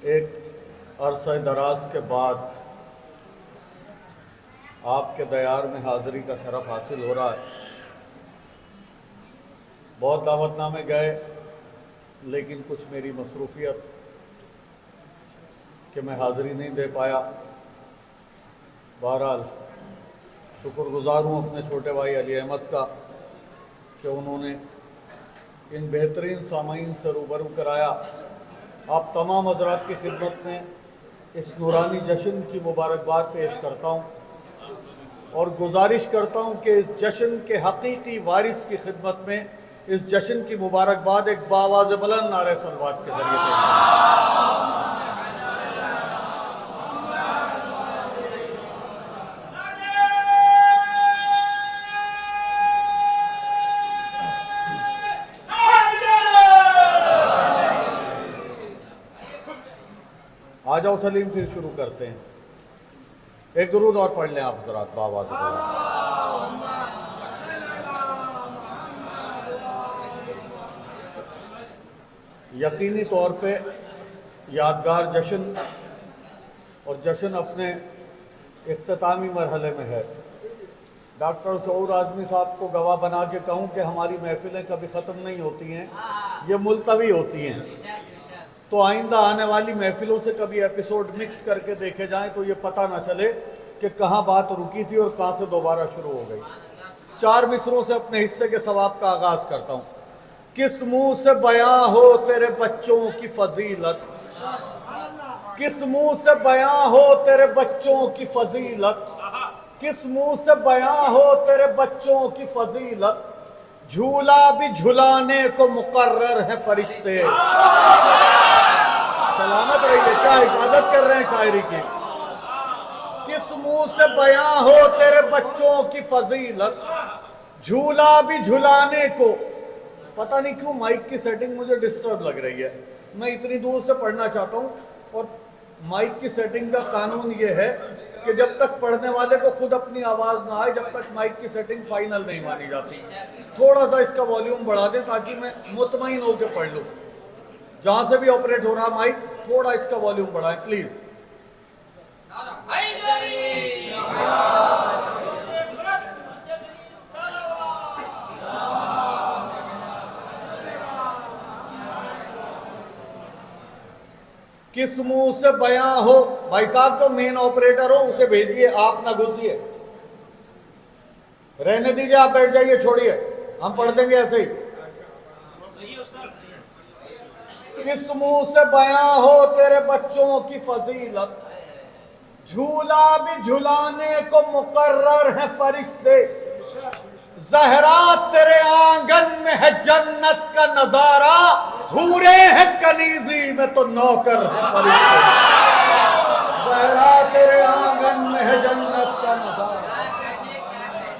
एक अरसा दराज के बाद आपके दयार में हाज़िरी का शरफ हासिल हो रहा है। बहुत दावतनामे गए, लेकिन कुछ मेरी मसरूफ़ियत कि मैं हाज़िरी नहीं दे पाया। बहरहाल शुक्रगुज़ार हूँ अपने छोटे भाई अली अहमद का कि उन्होंने इन बेहतरीन सामाईन से रूबरू कराया। आप तमाम हज़रात की खिदमत में इस नूरानी जश्न की मुबारकबाद पेश करता हूँ और गुजारिश करता हूँ कि इस जश्न के हकीकी वारिस की खिदमत में इस जश्न की मुबारकबाद एक बावाज़ बुलंद नारे सलवात के ज़रिए पेश आ जाओ सलीम, फिर शुरू करते हैं। एक दुरूद और पढ़ लें आप ज़रा बाबा। यकीनी तौर पे यादगार जश्न और जश्न अपने इख्तितामी मरहले में है। डॉक्टर शऊर आज़मी साहब को गवाह बना के कहूँ कि हमारी महफिलें कभी ख़त्म नहीं होती हैं, ये मुलतवी होती हैं। तो आइंदा आने वाली महफिलों से कभी एपिसोड मिक्स करके देखे जाएं तो ये पता ना चले कि कहाँ बात रुकी थी और कहाँ से दोबारा शुरू हो गई। 4 मिसरों से अपने हिस्से के सवाब का आगाज करता हूँ। किस मुंह से बयां हो तेरे बच्चों की फजीलत, किस मुंह से बयां हो तेरे बच्चों की फजीलत, किस मुंह से बयां हो तेरे बच्चों की फजीलत, झूला भी झुलाने को मुकर्रर है फरिश्ते। सलामत रहिए, क्या हिफाजत कर रहे हैं शायरी की। किस मुंह से बयां हो तेरे बच्चों की फजीलत, झूला भी झुलाने को। पता नहीं क्यों माइक की सेटिंग मुझे डिस्टर्ब लग रही है। मैं इतनी दूर से पढ़ना चाहता हूं और माइक की सेटिंग का कानून ये है कि जब तक पढ़ने वाले को खुद अपनी आवाज ना आए, जब तक माइक की सेटिंग फाइनल नहीं मानी जाती। थोड़ा सा इसका वॉल्यूम बढ़ा दें ताकि मैं मुतमईन होकर पढ़ लूं। जहां से भी ऑपरेट हो रहा माइक, थोड़ा इसका वॉल्यूम बढ़ाएं प्लीज। किस मुंह से बयां हो, भाई साहब जो मेन ऑपरेटर हो उसे भेजिए, आप ना घुसिए, रहने दीजिए, आप बैठ जाइए, छोड़िए, हम पढ़ देंगे ऐसे ही। किस मुंह से बयां हो तेरे बच्चों की फजीलत, झूला भी झुलाने को मुकर्रर है फरिश्ते, ज़हरा तेरे आंगन में है जन्नत का नजारा, हूरे हैं कनीजी में तो नौकर है फरिश्ते। ज़हरा तेरे आंगन में है जन्नत का नजारा,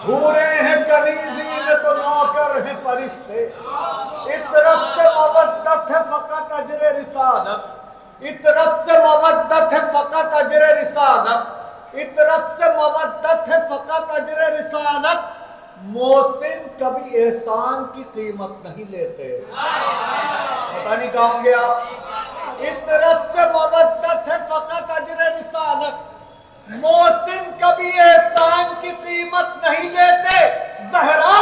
हूरे हैं कनीजी में तो नौकर है फरिश्ते। इतरत से मवद्दत है फकत अजरे रिसालत, इतरत से मवद्दत है फकत अजरे रिसालत, इतरत से मवद्दत है फकत अजरे रिसालत, मोहसिन कभी एहसान की कीमत नहीं लेते। पता नहीं कहाँ होंगे आप। इतरत से मवद्दत है फकत अजरे रिसालत, मोहसिन कभी एहसान की कीमत नहीं लेते। ज़हरा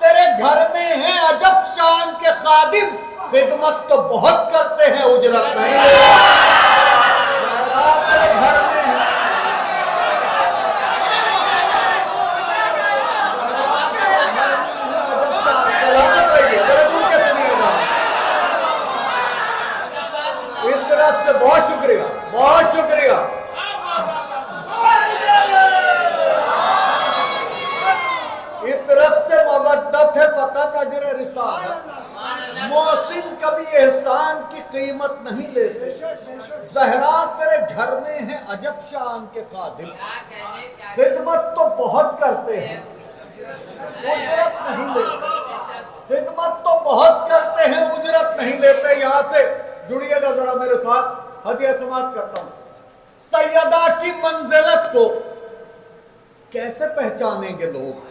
तेरे घर में है अजब शान के खादिम, खिदमत तो बहुत करते हैं उजरत नहीं लेते। ज़हरा तेरे घर में है, सलामत रहिए, जरा दूर के सुनिएगा। इतरत से बहुत शुक्रिया, बहुत शुक्रिया। इतरत से मवद्दत है फकत अजरे रिसालत, मोहसिन कभी एहसान की कीमत नहीं लेते। ज़हरा तेरे घर में है अजब शान के खादिम, खिदमत तो बहुत करते हैं उजरत नहीं लेते। खिदमत तो बहुत करते हैं उजरत नहीं लेते। यहां से जुड़िएगा जरा मेरे साथ, हदिया समाप्त करता हूं। सैयदा की मंजिलत को कैसे पहचानेंगे लोग।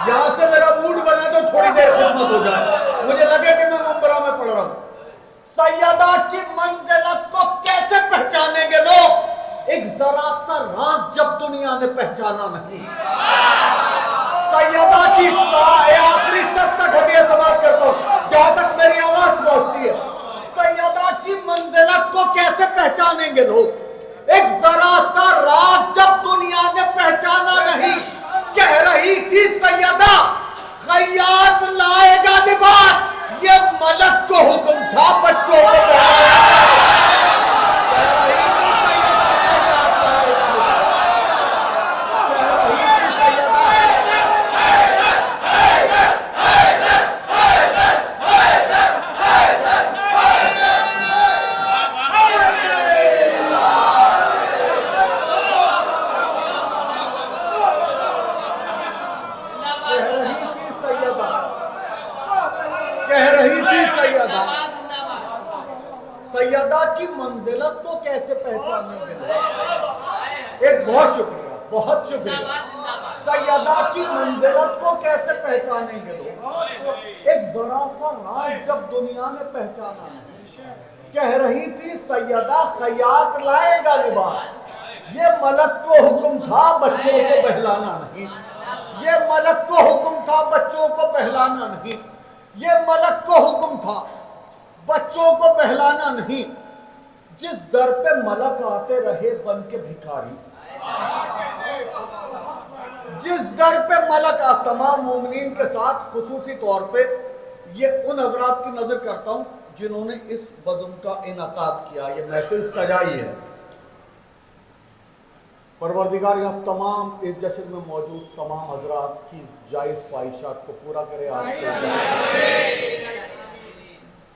यहां से मेरा मूड बना तो थोड़ी देर खिदमत हो जाए, मुझे लगे कि मैं मुंबरा में पढ़ रहा हूं। सैयदा की मंजिलत को कैसे पहचानेंगे लोग? एक जरा सा राज जब दुनिया ने पहचाना नहीं। सैयदा की आखिरी सब तक हदिया समाप्त करता हूं जहां तक मेरी आवाज पहुंचती है। सैयदा की मंजिलत को कैसे पहचानेंगे लोग? एक जरा सा राज जब दुनिया ने पहचाना नहीं। कह रही थी सैयदा खैयात लाएगा लिबास, ये मलक को हुक्म था बच्चों को सैयदा की मंजिलत को कैसे पहचानेंगे? एक बहुत शुक्रिया, बहुत शुक्रिया। सैयदा की मंजिलत को कैसे पहचानेंगे लोग? एक जरा सा राज जब दुनिया ने पहचाना नहीं। कह रही थी सैयदा खैयात लाएगा लिबास, ये मलक को हुक्म था बच्चों को बहलाना नहीं। ये मलक को हुक्म था बच्चों को बहलाना नहीं। ये मलक को हुक्म था बच्चों को बहलाना नहीं। जिस दर पे मलक आते रहे बन के भिखारी, जिस दर पे मलक तमाम मोमिनीन के साथ खुसूसी तौर पे ये उन हजरात की नजर करता हूं जिन्होंने इस बज़म का इनकाद किया, ये महफिल सजाई है। परवरदिगार यहाँ तमाम इस जश्न में मौजूद तमाम हजरात की जायज ख्वाहिशात को पूरा करे।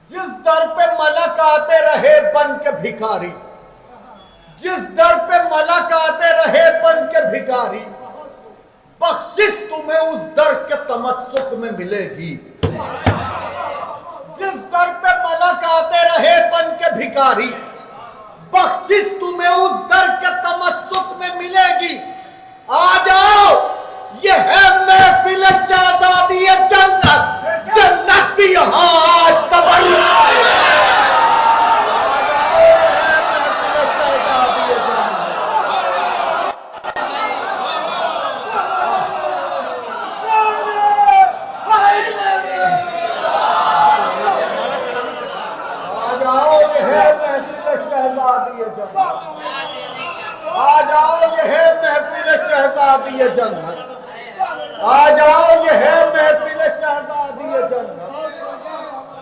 जिस दर पे मलक आते रहे बन के भिखारी, जिस दर पे मलक आते रहे बन के भिखारी, बख्शिश तुम्हें उस दर के तमस्सुक में मिलेगी। जिस दर पे मलक आते रहे बन के भिखारी, बख्शिश तुम्हें उस दर के तमस्सुक में मिलेगी। आ जाओ, ये है महफिल शहजादी जन्नत, जन्नत भी यहाँ आज तबर्रुक। आ जाओ, ये है महफिल शहजादी जन्नत। आ जाओ, ये है महफिल शहजादी जन्नत।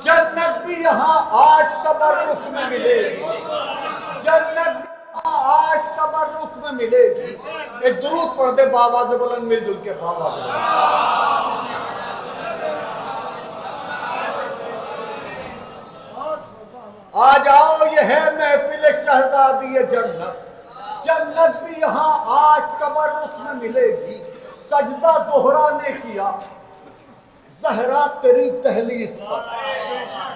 जन्नत भी यहाँ आज तबर्रुक में मिलेगी। जन्नत भी यहाँ आज तबर्रुक में मिलेगी। एक दुरूद पढ़ दे बाबा से बुलंद, मिलजुल के बाबा से बुलंद। आ जाओ, ये है महफिल शहजादी जन्नत। जन्नत भी यहाँ आज तबर्रुक में मिलेगी। सजदा ज़ोहरा ने किया ज़हरा तेरी दहलीज पर,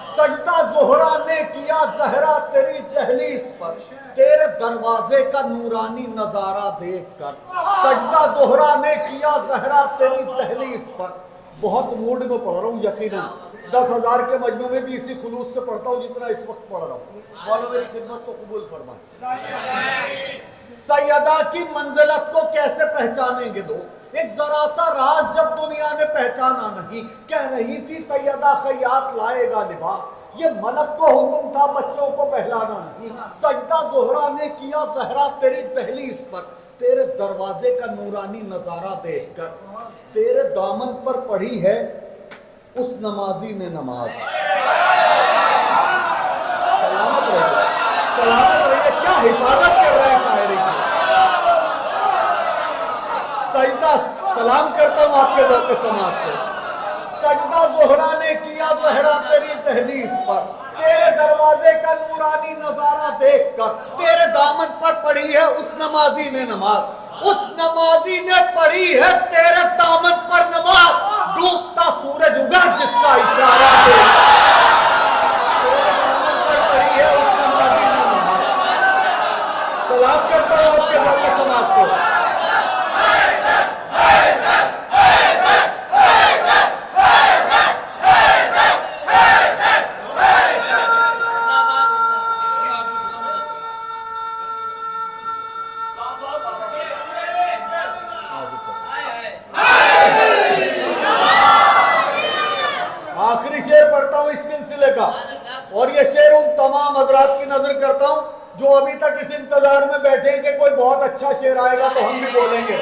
सजदा ज़ोहरा ने किया ज़हरा तेरी दहलीज पर, तेरे दरवाजे का नूरानी नजारा देखकर। सजदा ज़ोहरा ने किया ज़हरा तेरी दहलीज पर। बहुत मूड में पढ़ रहा हूँ, यकीनन 10,000 के मजमू में भी इसी खुलूस से पढ़ता हूँ जितना इस वक्त पढ़ रहा हूँ। वाला मेरी खिदमत को कबूल फरमाए। सैयदा की मंजिलत को कैसे पहचानेंगे लोग? एक जरा सा राज जब दुनिया ने पहचाना नहीं। कह रही थी सैयदा खैयात लाएगा लिबास, ये मलक को हुक्म था बच्चों को बहलाना नहीं। सजदा ज़ोहरा ने किया ज़हरा तेरी दहलीज पर, तेरे दरवाजे का नूरानी नजारा देखकर। तेरे दामन पर पढ़ी है उस नमाजी ने नमाज। सलामत रहिए, सलामत रहिए। क्या हिफाजत कर रहे हैं शायरी की। सजदा सलाम करता हूं आपके ज़ौक़ समात को। सजदा ज़ोहरा ने किया ज़हरा तेरी दहलीज पर, तेरे दरवाजे का नूरानी नजारा देखकर। तेरे दामन पर पड़ी है उस नमाजी ने नमाज, उस नमाजी ने पढ़ी है तेरे दामन पर नमाज। डूबता सूरज उगा जिसका इशारा दे, तेरे दामन पर पढ़ी है उस नमाजी ने नमाज। सलाम करता हूं आपके ज़ौक़ समात को। उन तमाम हजरात की नजर करता हूं जो अभी तक इस इंतजार में बैठे हैं कि कोई बहुत अच्छा शेर आएगा तो हम भी बोलेंगे।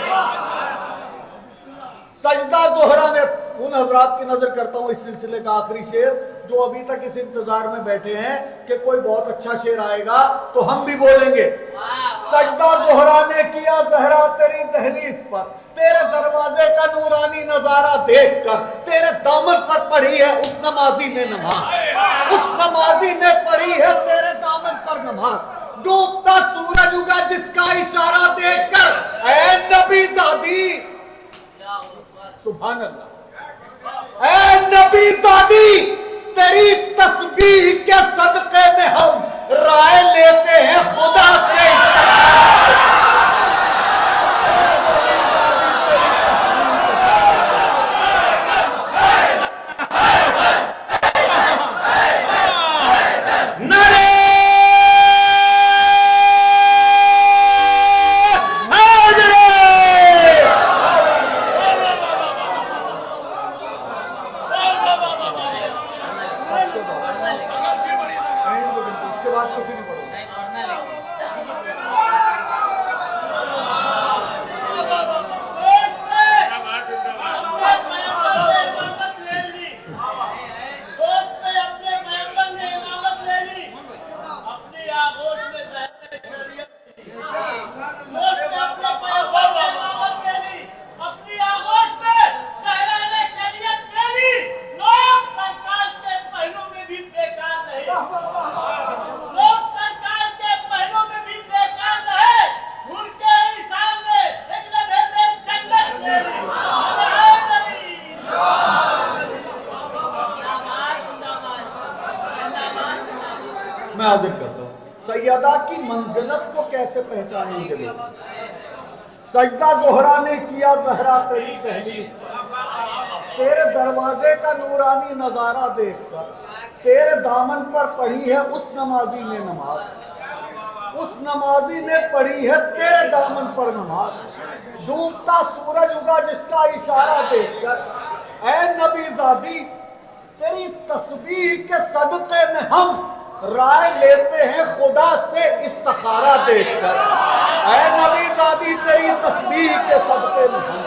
सजदा जोहरा ने उन हजरात की नजर करता हूं इस सिलसिले का आखिरी शेर जो अभी तक इस इंतजार में बैठे हैं कि कोई बहुत अच्छा शेर आएगा तो हम भी बोलेंगे। सजदा जोहरा ने किया जहरा तेरी दहलीज पर, तेरे दरवाजे का नूरानी नजारा देखकर, तेरे दामन पर पढ़ी है उस नमाजी ने नमाज, उस नमाजी ने पढ़ी है तेरे दामन पर नमाज। डूबता सूरज उगा जिसका इशारा देखकर, ऐ नबी ज़ादी, सुभान अल्लाह, ऐ नबी ज़ादी तेरी तस्बीह के सदके में हम राय लेते हैं खुदा से। मैं हाजिर करता हूं सैयदा की मंजिलत को कैसे पहचानेंगे लोग। सजदा जोहरा ने किया जहरा तेरी दहलीज, तेरे दरवाजे का नूरानी नजारा देखकर, तेरे दामन पर पढ़ी है उस नमाजी ने नमाज, उस नमाजी ने पढ़ी है तेरे दामन पर नमाज। डूबता सूरज उगा जिसका इशारा देखकर, ऐ नबी ज़ादी तेरी तस्बीह के सदके में हम राय लेते हैं खुदा से इस्तिखारा देखकर। ऐ नबी ज़ादी तेरी तस्बीह के सदके में हम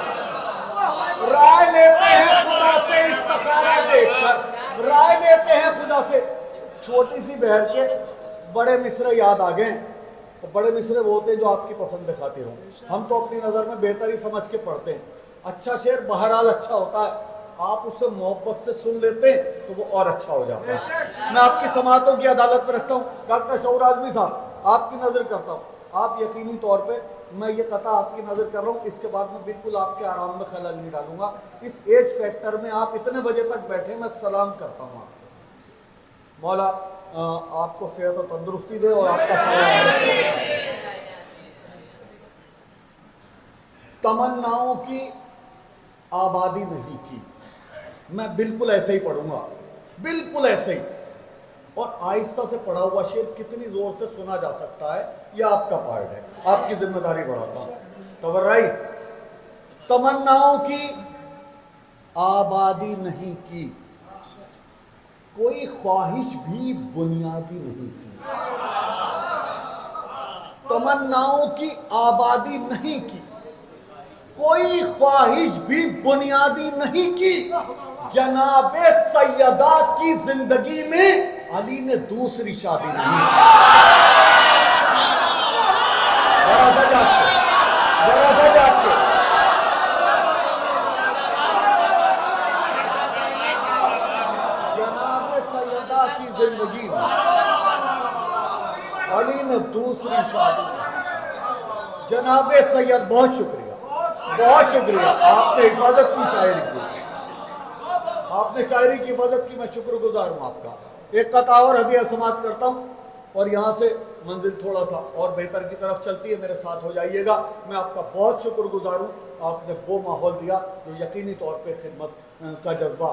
राय लेते हैं खुदा से इस्तिखारा देखकर, राय लेते हैं खुदा से। छोटी सी बहर के बड़े मिसरे याद आ गए। तो बड़े मिसरे वो होते हैं जो आपकी पसंद खातिर हों। हम तो अपनी नज़र में बेहतरी समझ के पढ़ते हैं। अच्छा शेर बहरहाल अच्छा होता है, आप उसे मोहब्बत से सुन लेते हैं तो वो और अच्छा हो जाता है। मैं आपकी समातों की अदालत में रखता हूँ। डॉक्टर शऊर आजमी साहब आपकी नज़र करता हूँ, आप यकीनी तौर पे मैं ये कता आपकी नज़र कर रहा हूँ, इसके बाद मैं बिल्कुल आपके आराम में खलल नहीं डालूंगा। इस एज फैक्टर में आप इतने बजे तक बैठे, मैं सलाम करता हूँ आपको। मौला आपको सेहत और तंदुरुस्ती दे और आपका तमन्नाओं की आबादी नहीं की। मैं बिल्कुल ऐसे ही पढ़ूंगा, बिल्कुल ऐसे ही। और आहिस्ता से पढ़ा हुआ शेर कितनी जोर से सुना जा सकता है यह आपका पार्ट है, आपकी जिम्मेदारी बढ़ाता हूं। तवर्राई तमन्नाओं की आबादी नहीं की, कोई ख्वाहिश भी बुनियादी नहीं की। तमन्नाओं की आबादी नहीं की, कोई ख्वाहिश भी बुनियादी नहीं की। जनाबे सैयदा की जिंदगी में अली ने दूसरी शादी नहीं की। जरा सा जाग के, जरा सा जाग के। जनाबे सैयदा की जिंदगी में अली ने दूसरी शादी। जनाबे सैयद बहुत शुक्रिया, बहुत शुक्रिया। आपने हिफाजत की शायरी की, आपने शायरी की हिफाजत की, मैं शुक्रगुजार हूँ आपका। एक कथा और हदिया समाप्त करता हूँ और यहाँ से मंजिल थोड़ा सा और बेहतर की तरफ चलती है, मेरे साथ हो जाइएगा। मैं आपका बहुत शुक्रगुजार हूँ, आपने वो माहौल दिया जो यकीनी तौर पे खिदमत का जज्बा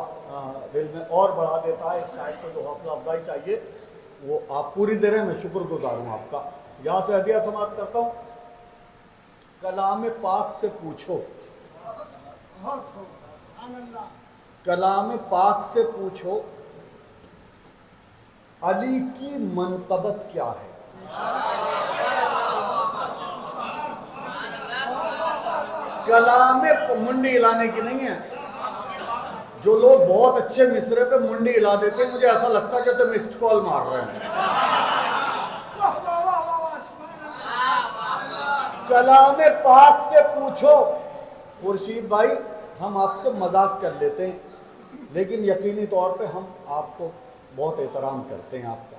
दिल में और बढ़ा देता है। शायद को जो हौसला अफजाई चाहिए वो आप पूरी दे रहे हैं, मैं शुक्रगुजार हूँ आपका। यहाँ से हदिया समाप्त करता हूँ। कलाम पाक से पूछो, कलाम पाक से पूछो अली की मनकबत क्या है? कलाम मुंडी हिलाने की नहीं है। जो लोग बहुत अच्छे मिसरे पे मुंडी हिला देते हैं, मुझे ऐसा लगता है जैसे मिस्ड कॉल मार रहे हैं। कलाम पाक से पूछो। खुर्शीद भाई, हम आपसे मजाक कर लेते हैं, लेकिन यकीनी तौर पे हम आपको बहुत एहतराम करते हैं। आपका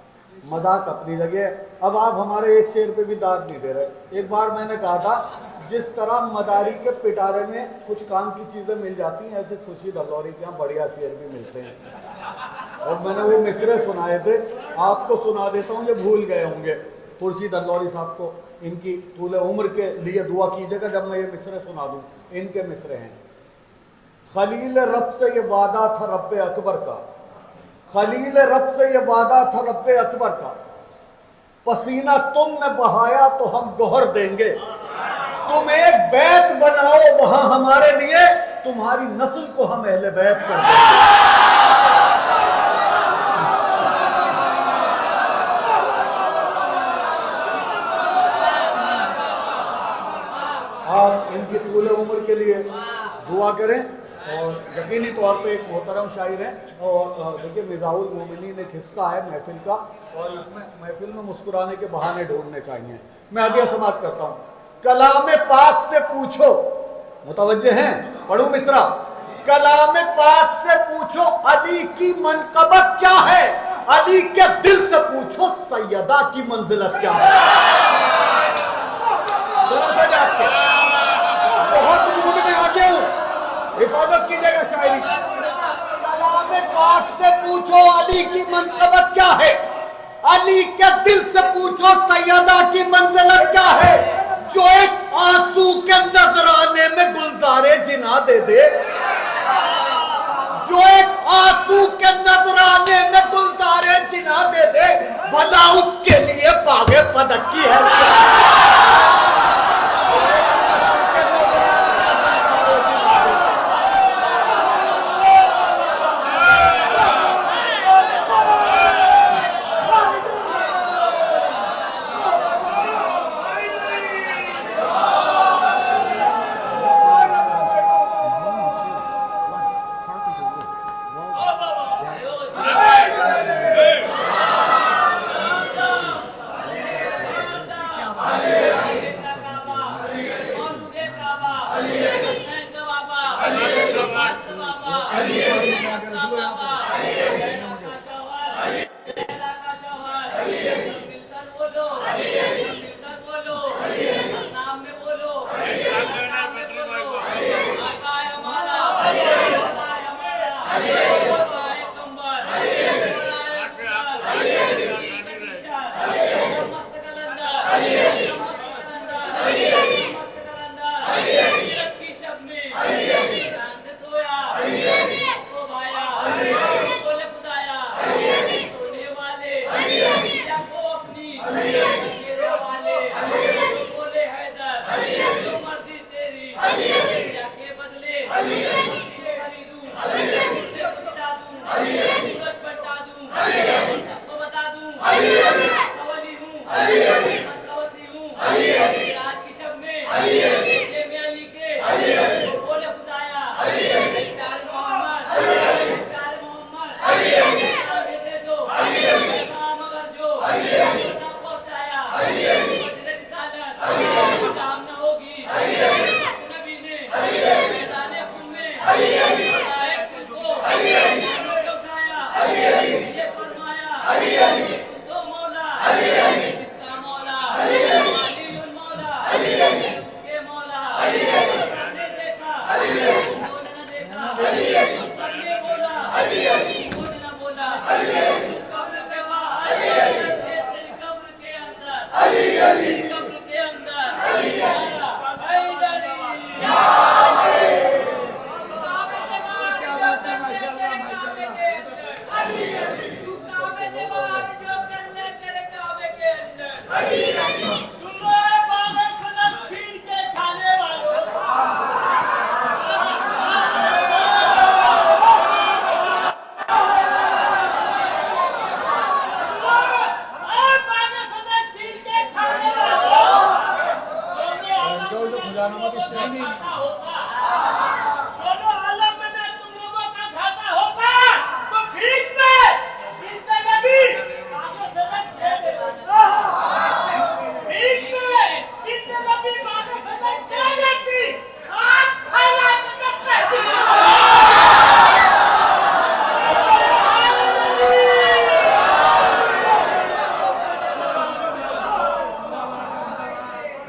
मजाक अपनी जगह। अब आप हमारे एक शेर पे भी दाद नहीं दे रहे। एक बार मैंने कहा था, जिस तरह मदारी के पिटारे में कुछ काम की चीज़ें मिल जाती हैं, ऐसे खुर्शीद अल्लौरी के यहाँ बढ़िया शेर भी मिलते हैं। और मैंने वो मिसरे सुनाए थे, आपको सुना देता हूँ, ये भूल गए होंगे। खुर्शीद अल्लौरी साहब को इनकी तूले उम्र के लिए दुआ कीजिएगा जब मैं ये मिसरे सुना दूँ। इनके मिसरे हैं, खलील रब से ये वादा था रब्बे अकबर का, खलील रब से ये वादा था रब्बे अकबर का, पसीना तुमने बहाया तो हम गोहर देंगे, तुम एक बैत बनाओ वहां हमारे लिए, तुम्हारी नस्ल को हम अहले बैत कर देंगे। आप इनकी तूले उम्र के लिए दुआ करें। और यकीनी तौर पे एक मोहतरम शायर है, और देखिए मिज़ाहुल मोमिनीन एक हिस्सा है महफिल का, और इसमें महफिल में मुस्कुराने के बहाने ढूंढने चाहिए। मैं हदिया समाप्त करता हूँ। कलाम पाक से पूछो, मुतवज्जे हैं, पढ़ू मिसरा। कलाम पाक से पूछो अली की मनकबत क्या है, अली के दिल से पूछो सैयदा की मंजिलत क्या है। बहुत मूड में आ गया हूं, हिफाजत कीजिएगा शायरी। कलाम पाक से पूछो अली की मनकबत क्या है, अली के दिल से पूछो सैयदा की मंजिलत क्या है। जो एक आंसू के नजराने में गुलजारे जिना दे दे, जो एक आंसू के नजराने में गुलजारे जिना दे दे, भला उसके लिए बागे फदक की है।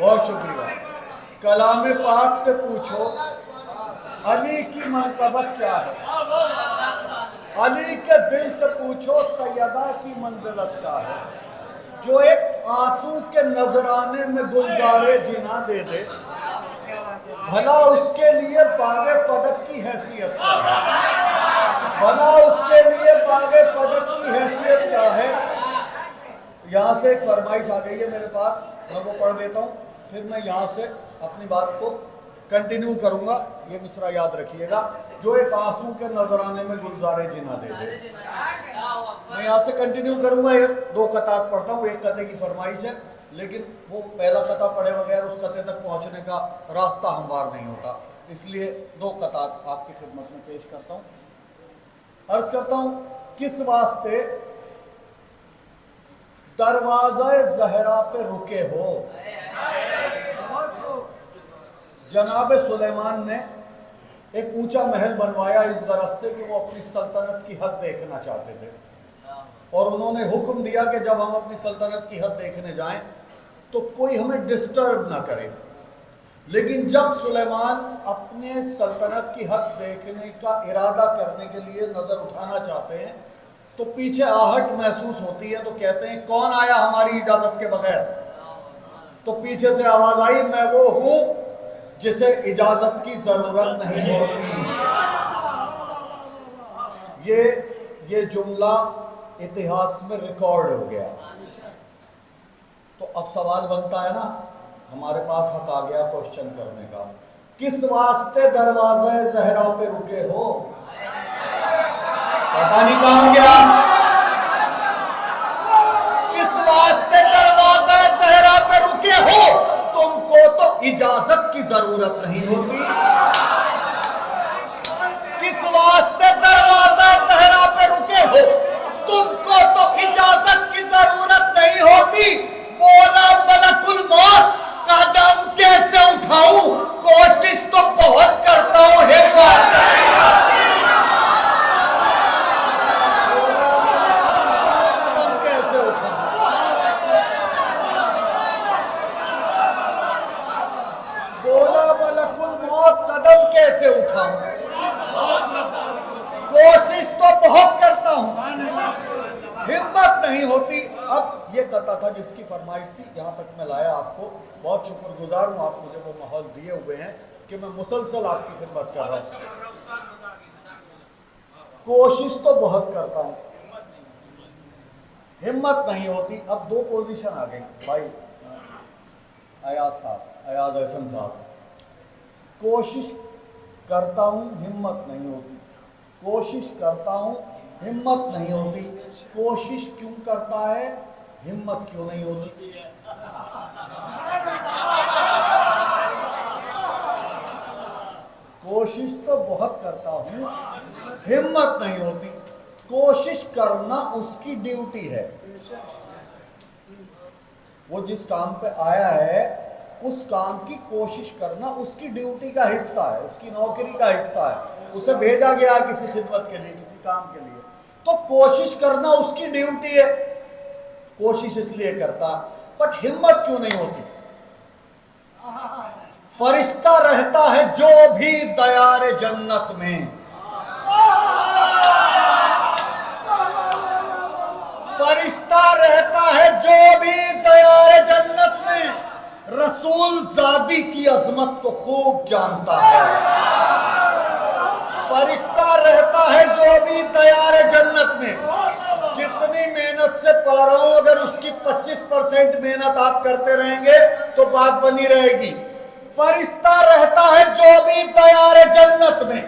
बहुत शुक्रिया। कलाम पाक से पूछो अली की मनकबत क्या है, अली के दिल से पूछो सैयदा की मंजिलत क्या है। जो एक आंसू के नजराने में गुलजारे जीना दे दे, भला उसके लिए बागे फदक की हैसियत क्या है, भला उसके लिए बागे फदक की हैसियत क्या है। यहाँ से एक फरमाइश आ गई है मेरे पास, मैं वो पढ़ देता हूँ, फिर मैं यहाँ से अपनी बात को कंटिन्यू करूंगा। ये मिसरा याद रखिएगा, जो एक आंसू के नजराने में गुलजारे जीना दे दे। मैं यहाँ से कंटिन्यू करूंगा, ये 2 कतार पढ़ता हूँ, एक कते की फरमाइश है, लेकिन वो पहला कता पढ़े बगैर उस कते तक पहुंचने का रास्ता हमवार नहीं होता, इसलिए 2 कतार आपकी खिदमत में पेश करता हूँ। अर्ज करता हूँ, किस वास्ते दरवाज़ा ज़हरा पे रुके हो। जनाब सुलेमान ने एक ऊंचा महल बनवाया इस गरज से कि वो अपनी सल्तनत की हद देखना चाहते थे, और उन्होंने हुक्म दिया कि जब हम अपनी सल्तनत की हद देखने जाएं तो कोई हमें डिस्टर्ब ना करे। लेकिन जब सुलेमान अपने सल्तनत की हद देखने का इरादा करने के लिए नजर उठाना चाहते हैं तो पीछे आहट महसूस होती है, तो कहते हैं कौन आया हमारी इजाजत के बगैर। तो पीछे से आवाज आई, मैं वो हूं जिसे इजाजत की जरूरत नहीं होती। ये जुमला इतिहास में रिकॉर्ड हो गया। तो अब सवाल बनता है ना, हमारे पास हक आ गया क्वेश्चन करने का, किस वास्ते दरवाजे ज़हरा पे रुके हो। पता नहीं कहां गया। किस वास्ते दरवाजे ज़हरा पे रुके हो, तुमको तो इजाजत की जरूरत नहीं होती। किस वास्ते दरवाजा ज़हरा पे रुके हो, तुमको तो इजाजत की जरूरत नहीं होती। बोला मलकुल मौत, कदम कैसे उठाऊं, कोशिश तो बहुत करता हूं, हिम्मत कैसे उठाऊं। बोला मलकुल मौत, कदम कैसे उठाऊं, कोशिश तो बहुत करता हूं, हिम्मत नहीं होती। अब ये कथा था जिसकी फरमाइश थी, यहाँ तक मैं लाया आपको। बहुत शुक्रगुजार हूँ, आप मुझे वो माहौल दिए हुए हैं कि मैं मुसलसल आपकी खिदमत कर रहा हूँ। कोशिश तो बहुत करता हूँ, हिम्मत नहीं होती। अब 2 पोजीशन आ गई भाई, अयाज साहब, अयाज हसन साहब। कोशिश करता हूँ, हिम्मत नहीं होती, कोशिश करता हूँ, हिम्मत नहीं होती। कोशिश क्यों करता है, हिम्मत क्यों नहीं होती। कोशिश तो बहुत करता हूं, हिम्मत नहीं होती। कोशिश करना उसकी ड्यूटी है। वो जिस काम पे आया है उस काम की कोशिश करना उसकी ड्यूटी का हिस्सा है, उसकी नौकरी का हिस्सा है। उसे भेजा गया किसी खिदमत के लिए, किसी काम के लिए, तो कोशिश करना उसकी ड्यूटी है। कोशिश इसलिए करता, बट हिम्मत क्यों नहीं होती। फरिश्ता रहता है जो भी दयारे जन्नत में, फरिश्ता रहता है जो भी दयारे जन्नत में। रसूल ज़ादी की अजमत को खूब जानता है। फरिश्ता रहता है जो भी दयारे जन्नत में। जितनी मेहनत से पढ़ रहा हूं, अगर उसकी 25% मेहनत आप करते रहेंगे तो बात बनी रहेगी। फरिश्ता रहता है जो भी दयारे जन्नत में।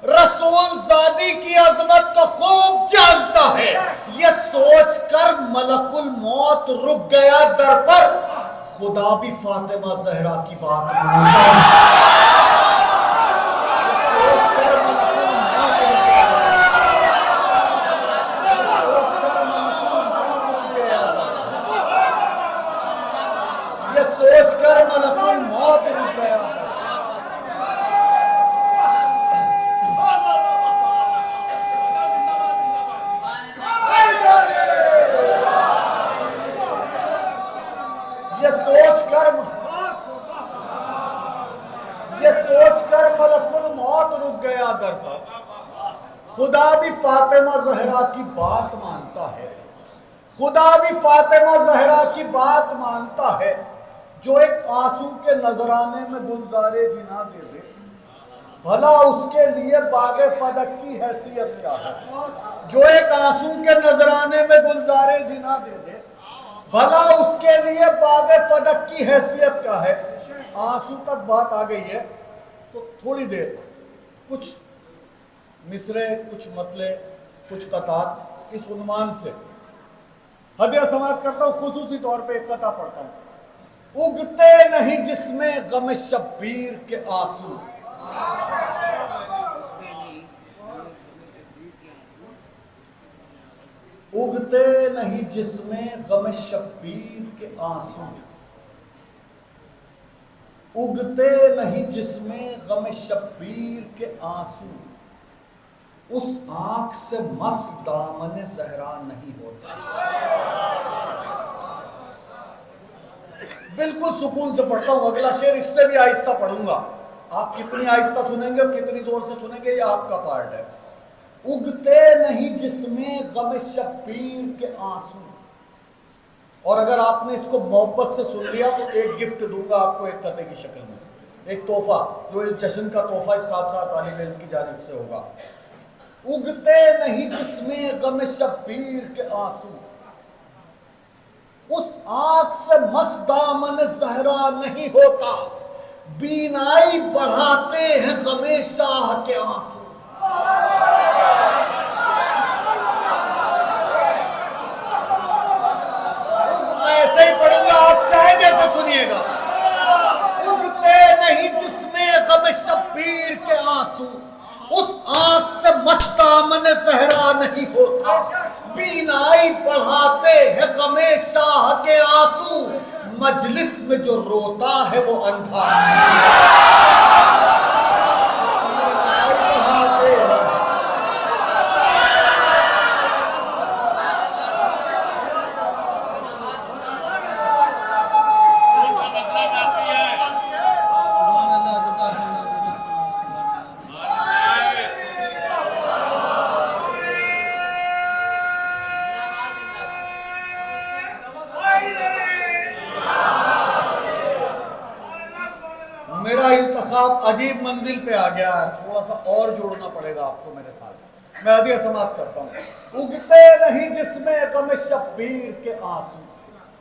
रसूल ज़ादी की अजमत को खूब जानता है। ये सोचकर मलकुल मौत रुक गया दर पर, खुदा भी फातिमा ज़हरा की बात सोचकर मलकुल मौत रुक गया। ये सोचकर दर पर। खुदा भी फातिमा जहरा की बात मानता है, खुदा भी फातिमा जहरा की बात मानता है। जो एक आंसू के नजराने में गुलजारे जिना दे दे, भला उसके लिए बागे फदक की हैसियत क्या है। जो एक आंसू के नजराने में गुलजारे जिना दे दे, भला उसके लिए बागे फदक की हैसियत क्या है। आंसू तक बात आ गई है तो थोड़ी देर कुछ मिसरे, कुछ मतले, कुछ कतार इस उन्वान से हदिया समाप्त करता हूं। खुसूसी तौर पे एक कथा पढ़ता हूं। उगते नहीं जिसमें गम शब्बीर के आंसू, उगते नहीं जिसमें गम शब्बीर के आंसू, उगते नहीं जिसमें गम शब्बीर के आंसू, उस आंख से मस्त दामन जहरा नहीं होता। बिल्कुल सुकून से पढ़ता हूं। अगला शेर इससे भी आहिस्ता पढ़ूंगा। आप कितनी आहिस्ता सुनेंगे और कितनी जोर से सुनेंगे ये आपका पार्ट है। उगते नहीं जिसमें गम शब्बीर के आंसू। और अगर आपने इसको मोहब्बत से सुन लिया तो एक गिफ्ट दूंगा आपको, एक कते की शक्ल में, एक तोहफा, जो इस जश्न का तोहफा इस हादसा तालिब इल्म की जानिब से होगा। उगते नहीं जिसमें गम शब्बीर के आंसू, उस आंख से मस्त दामन जहरा नहीं होता। बीनाई बढ़ाते हैं गमे शाह के आंसू। मैं ऐसे ही पढ़ूंगा, आप चाहे जैसे सुनिएगा। उगते नहीं जिसमें गम शब्बीर के आंसू, उस आंख से मस्त दामन जहरा नहीं होता। बीनाई बढ़ाते हैं गमे शाह के आंसू, मजलिस में जो रोता है वो अंधा अजीब मंजिल पे आ गया है। थोड़ा सा और जोड़ना पड़ेगा आपको मेरे साथ। मैं हदिया समाप्त करता हूं। उगते नहीं जिसमें गम शब्बीर के आंसू,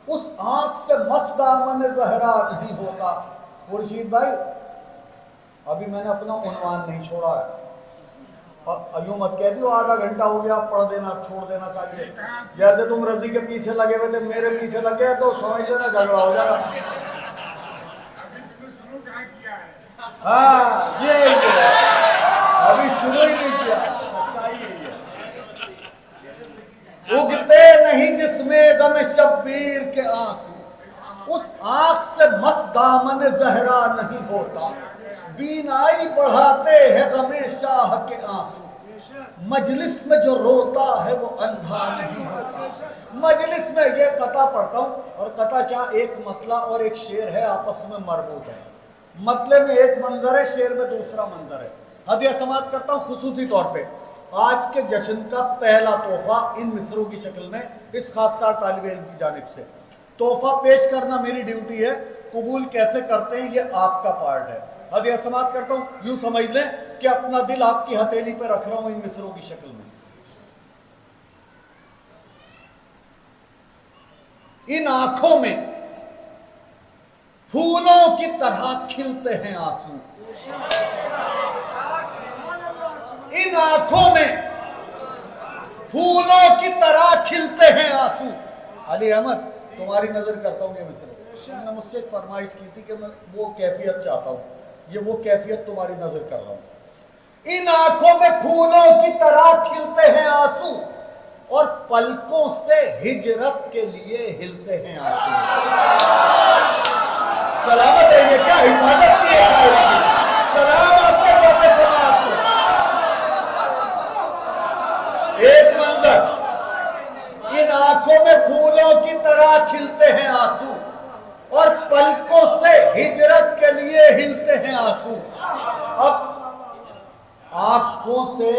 उस आंख से मस्त दामन जहरा नहीं होता। खुर्शीद भाई, अभी मैंने अपना उन्वान नहीं छोड़ा है। अब यूं मत कह दियो आधा घंटा हो गया, पढ़ देना छोड़ देना चाहिए। जैसे तुम रजी के पीछे लगे हुए थे, मेरे पीछे लगे तो समझ लेना झगड़ा हो जाएगा। हाँ, ये अभी शुरू ही नहीं किया। सच्चाई यही है। उगते नहीं जिसमें गम शब्बीर के आंसू, उस आंख से मस्त दामन जहरा नहीं होता। बीनाई बढ़ाते हैं गमे शाह के आंसू, मजलिस में जो रोता है वो अंधा नहीं होता। मजलिस में ये कथा पढ़ता हूं, और कथा क्या, एक मतला और एक शेर है, आपस में मरबूत है। मतले में एक मंजर है, शेर में दूसरा मंजर है। हदिया समाप्त करता हूं खुसूसी तौर पे। आज के जश्न का पहला तोहफा इन मिसरों की शक्ल में इस खाकसार तालिब इल्म की जानिब से। तोहफा पेश करना मेरी ड्यूटी है, कबूल कैसे करते हैं ये आपका पार्ट है। हदिया समाप्त करता हूं। यूं समझ लें कि अपना दिल आपकी हथेली पे रख रहा हूं इन मिसरों की शक्ल में। इन आंखों में फूलों की तरह खिलते हैं आंसू, इन आंखों में फूलों की तरह खिलते हैं आंसू। अली अहमद, तुम्हारी नजर करता हूं ये मिसरे। मैंने मुझसे एक फरमाइश की थी कि मैं वो कैफियत चाहता हूं, ये वो कैफियत तुम्हारी नजर कर रहा हूं। इन आंखों में फूलों की तरह खिलते हैं आंसू, और पलकों से हिजरत के लिए हिलते हैं आंसू। सलामत है, ये क्या हिफाजत की है। सलाम आपके बाबे समाज को। एक मंजर, इन आंखों में फूलों की तरह खिलते हैं आंसू, और पलकों से हिजरत के लिए हिलते हैं आंसू। आंखों से,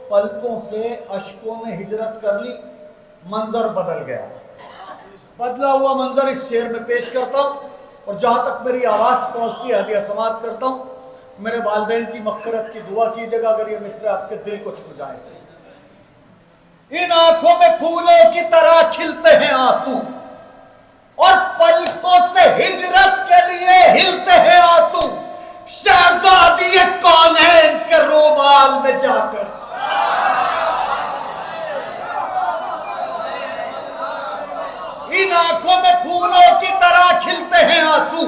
पलकों से अश्कों ने हिजरत कर ली, मंजर बदल गया। बदला हुआ मंजर इस शेर में पेश करता हूं और जहां तक मेरी आवाज पहुंचती है हदिया समाप्त करता हूं। मेरे वालिदैन की मग़फ़िरत की दुआ कीजिएगा अगर ये मिसरे आपके दिल को छू जाए। इन आंखों में फूलों की तरह खिलते हैं आंसू और पलकों से हिजरत के लिए हिलते हैं आंसू। शहजादी कौन है इनके रूमाल में जाकर, इन आंखों में फूलों की तरह खिलते हैं आंसू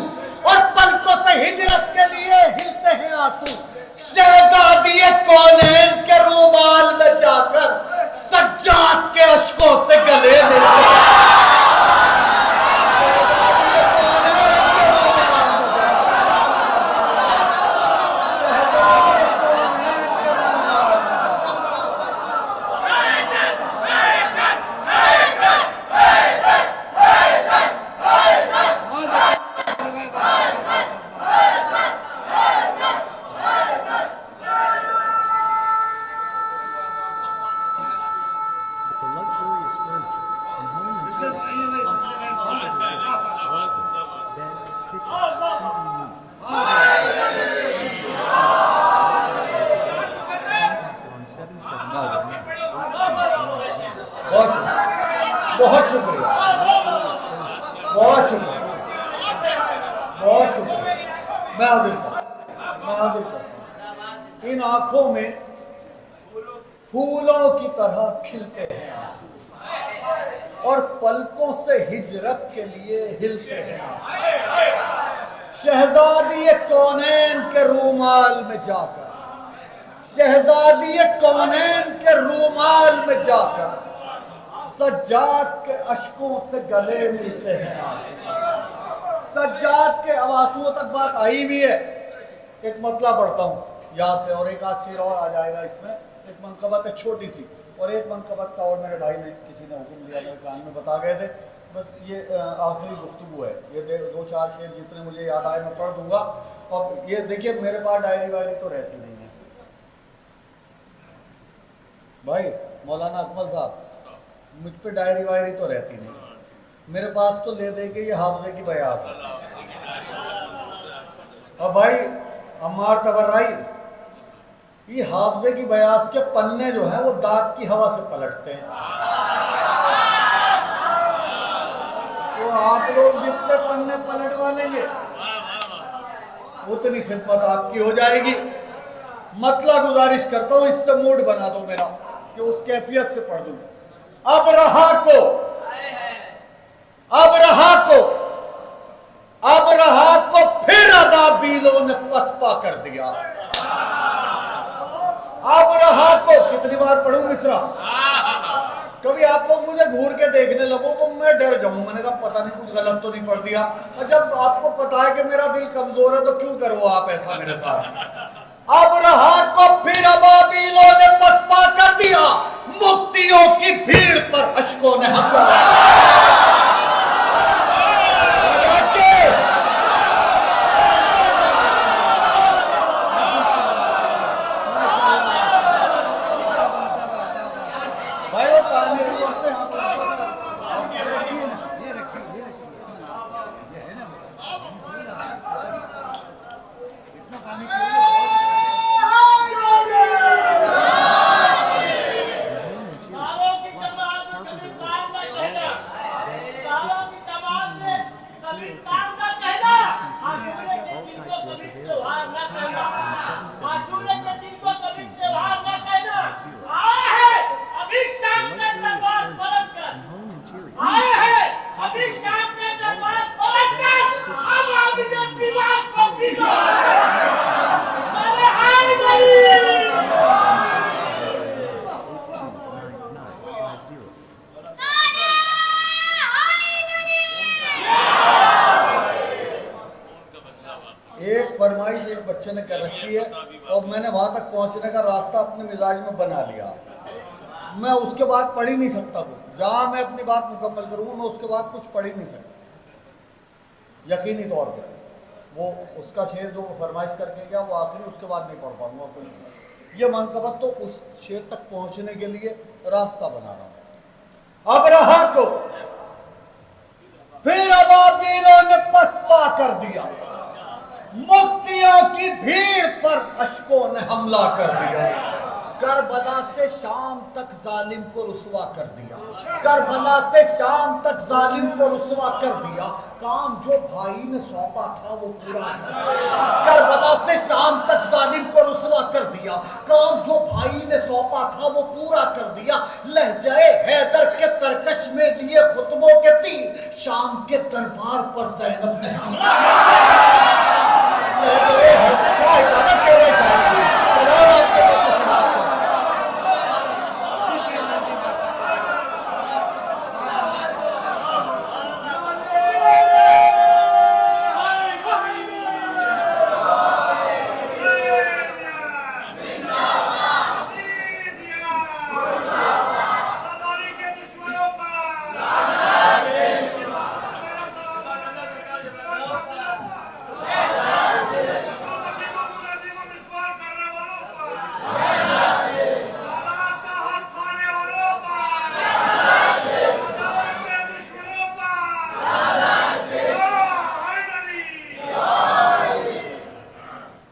और पलकों से हिजरत के लिए हिलते हैं आंसू। शहजादी कौन है इनके रूमाल में जाकर, सज्जाद के अश्कों से गले मिलते हैं। बहुत शुक्रिया, बहुत शुक्रिया, बहुत शुक्रिया। मैं हाजिर करता। इन आंखों में फूलों की तरह खिलते हैं और पलकों से हिजरत के लिए हिलते हैं। शहजादी कौनैन के रूमाल में जाकर, शहजादी कौनैन के रूमाल में जाकर सज्जाद के अश्कों से गले मिलते हैं। सज्जाद के आंसुओं तक बात आई भी है। एक मतला पढ़ता हूं यहां से और एक आध शेर और आ जाएगा इसमें। एक मनकबत है छोटी सी और एक मनकबत का और मेरे भाई ने किसी ने हुक्म दिया, मेरे कान में बता गए थे। बस ये आखिरी गुफ्तगू है। ये दो चार शेर जितने मुझे याद आए मैं पढ़ दूंगा। और ये देखिए मेरे पास डायरी वायरी तो रहती नहीं है भाई। मौलाना अकमल साहब, मुझ पे डायरी वायरी तो रहती नहीं। मेरे पास तो ले दे के ये हाफजे की बयात है। अब भाई अम्मार तबर्राई, ये हाफजे की बयास के पन्ने जो है वो दांत की हवा से पलटते हैं। तो आप लोग जितने पन्ने पलटवा लेंगे उतनी खिदमत आपकी हो जाएगी। मतला गुजारिश करता हूं, इससे मूड बना दो मेरा कि उस कैफियत से पढ़ दूं। अब रहा को, अब रहा को, अब रहा को फिर अबाबीलों ने पसपा कर दिया। अब रहा को कितनी बार पढ़ूं मिसरा? कभी आप लोग मुझे घूर के देखने लगो तो मैं डर जाऊं। मैंने कहा पता नहीं कुछ गलत तो नहीं पढ़ दिया। और जब आपको पता है कि मेरा दिल कमजोर है तो क्यों करो आप ऐसा मेरे साथ। अब रहा को फिर अबाबीलों ने पसपा कर दिया, मुफ्तियों की भीड़ पर अश्कों ने हमला। भाई वो पानी फरमाइश एक बच्चे ने कर रखी है और मैंने वहां तक पहुंचने का रास्ता अपने मिजाज में बना लिया। मैं उसके बाद पढ़ ही नहीं सकता कुछ। जहां मैं अपनी बात मुकम्मल करूंगा मैं उसके बाद कुछ पढ़ ही नहीं सकता यकीनी तौर पे। वो उसका शेर जो फरमाइश करके गया वो आखिरी, उसके बाद नहीं पढ़ पाऊंगा कोई। ये मनकबत तो उस शेर तक पहुंचने के लिए रास्ता बना रहा हूं। अबरहा को फिर अबाबीलों ने पसपा कर दिया, मुफ्तियों की भीड़ पर अशकों ने हमला कर दिया, करबला से शाम तक जालिम को रुसवा कर दिया, करबला से शाम तक जालिम को रुसवा कर दिया। काम जो भाई ने सौंपा था वो पूरा कर दिया, करबला से शाम तक जालिम को रुसवा कर दिया, काम जो भाई ने सौंपा था वो पूरा कर दिया। लहजाए हैदर के तरकश में लिए खुतबों के तीर, शाम के दरबार पर ज़ैनब ने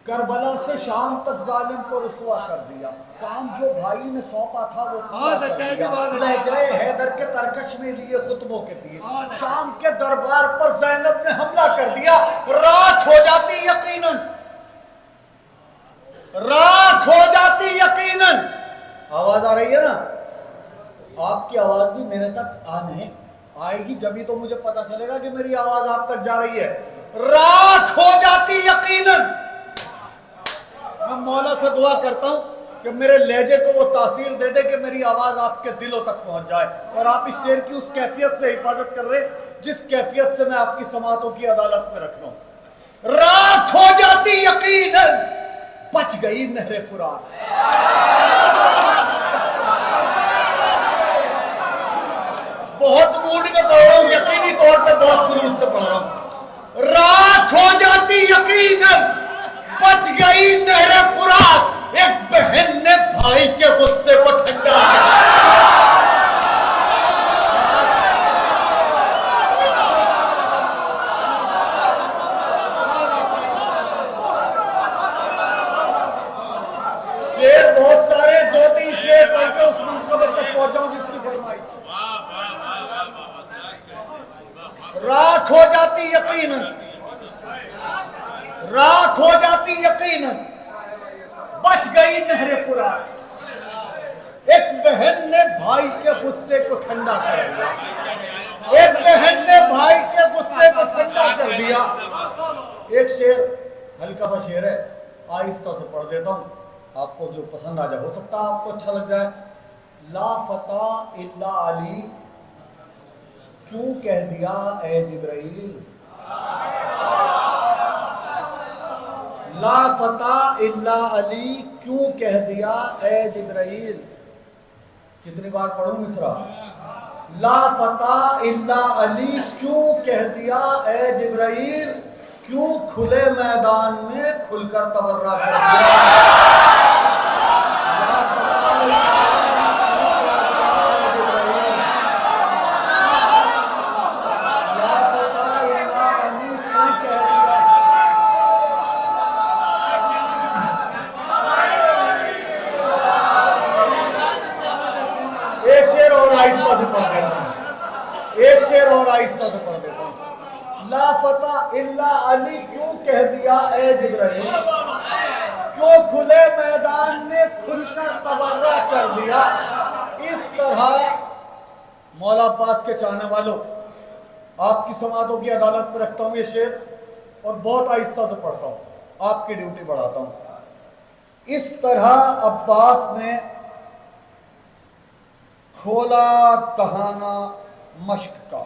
करबला से शाम तक जालिम को रुसवा कर दिया, काम जो भाई ने सौंपा था वो पूरा कर दिया। लहजाए हैदर के तरकश में लिए खुतबों के तीर, शाम के दरबार पर ज़ैनब ने हमला कर दिया। रात हो जाती यकीनन, रात हो जाती यकीनन। आवाज आ रही है ना? आपकी आवाज भी मेरे तक आने आएगी, जब तो मुझे पता चलेगा कि मेरी आवाज आप तक जा रही है। रात हो जाती यकीनन। मैं मौला से दुआ करता हूं कि मेरे लहजे को वो तासीर दे दे कि मेरी आवाज आपके दिलों तक पहुंच जाए और आप इस शेर की उस कैफियत से हिफाजत कर रहे जिस कैफियत से मैं आपकी समातों की अदालत में रख रहा हूं। रात हो जाती यकीनन, बच गई नहरे फुरात। बहुत मूड में पढ़ रहा हूं, यकीनी तौर पर बहुत खुलूस से पढ़ रहा हूं। रात हो जाती यकीनन, बच गई नहरे फुरात। एक बहन ने भाई के गुस्से को ठंडा शेर बहुत सारे, 2-3 शेर पढ़ के उस मंकबत तक पहुंचाऊं जिसकी फरमाइश। रात हो जाती यकीनन, रात हो जाती यकीनन, बच गई नहरे फुरात। एक बहन ने भाई के गुस्से को ठंडा कर दिया, एक बहन ने भाई के गुस्से को ठंडा कर दिया। एक शेर हल्का सा शेर है, आहिस्ता से पढ़ देता हूं, आपको जो पसंद आ जाए, हो सकता है आपको अच्छा लग जाए। ला फता इल्ला अली, क्यों कह दिया ए जिब्राइल। ला फता इल्ला अली, क्यों कह दिया ए जिब्राइल। कितनी बार पढ़ूं मिसरा? ला फता इल्ला अली, क्यों कह दिया ए जिब्राइल, क्यों खुले मैदान में खुलकर तबर्रा कर दिया। आहिस्ता से पढ़ देता हूं, एक शेर और आहिस्ता से पढ़ देता हूं। ला फता इल्ला अली, क्यों कह दिया ए जिब्राइल, क्यों खुले मैदान में खुलकर तबर्रा कर दिया। इस तरह मौला अब्बास के चाहने वालों, आपकी समातों की अदालत में रखता हूं ये शेर और बहुत आहिस्ता से पढ़ता हूं, आपकी ड्यूटी बढ़ाता हूं। इस तरह अब्बास ने खोला तहाना मश्क का।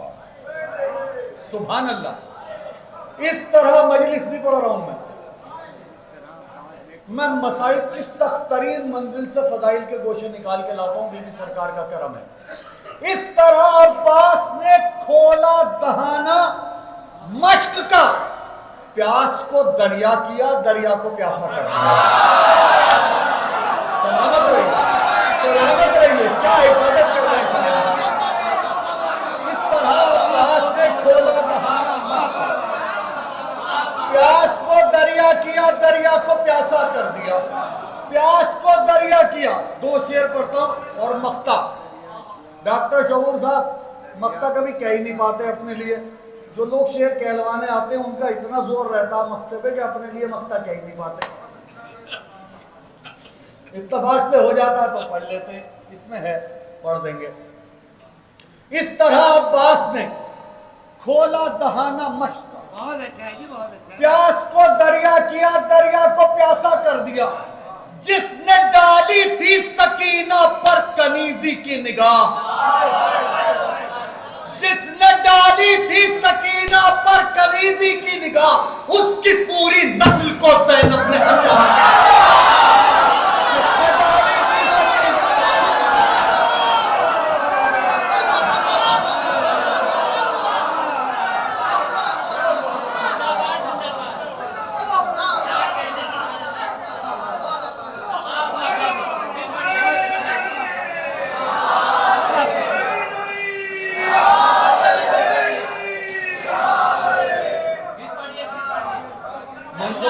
सुभान अल्लाह। इस तरह मजलिस नहीं पढ़ रहा हूं मैं मसाइब की सख्त तरीन मंजिल से फजाइल के गोशे निकाल के लाता हूं, बीबी सरकार का करम है। इस तरह अब्बास ने खोला दहाना मश्क का, प्यास को दरिया किया, दरिया को प्यासा कर दिया। सलामत रहिए, सलामत रहिए। क्या हिफाजत कर रहे हैं? इस तरह प्यास ने खोला दहाना, प्यास को दरिया किया, दरिया को प्यासा कर दिया, प्यास को दरिया किया। दो शेर पढ़ता हूं और मख्ता। डॉक्टर शहूर साहब मख्ता कभी कह ही नहीं पाते अपने लिए। जो लोग शेर कहलवाने आते हैं उनका इतना जोर रहता है मख्ते पे कि अपने लिए मख्ता कह ही नहीं पाते। इत्तेफाक से हो जाता है तो पढ़ लेते हैं, इसमें है, पढ़ देंगे। इस तरह अब्बास ने खोला दहाना मश्क, बहुत अच्छा जी, बहुत अच्छा। प्यास को दरिया किया, दरिया को प्यासा कर दिया। जिसने डाली थी सकीना पर कनीजी की निगाह, जिसने डाली थी सकीना पर कनीजी की निगाह, उसकी पूरी नस्ल को ज़ैनब ने हटाया।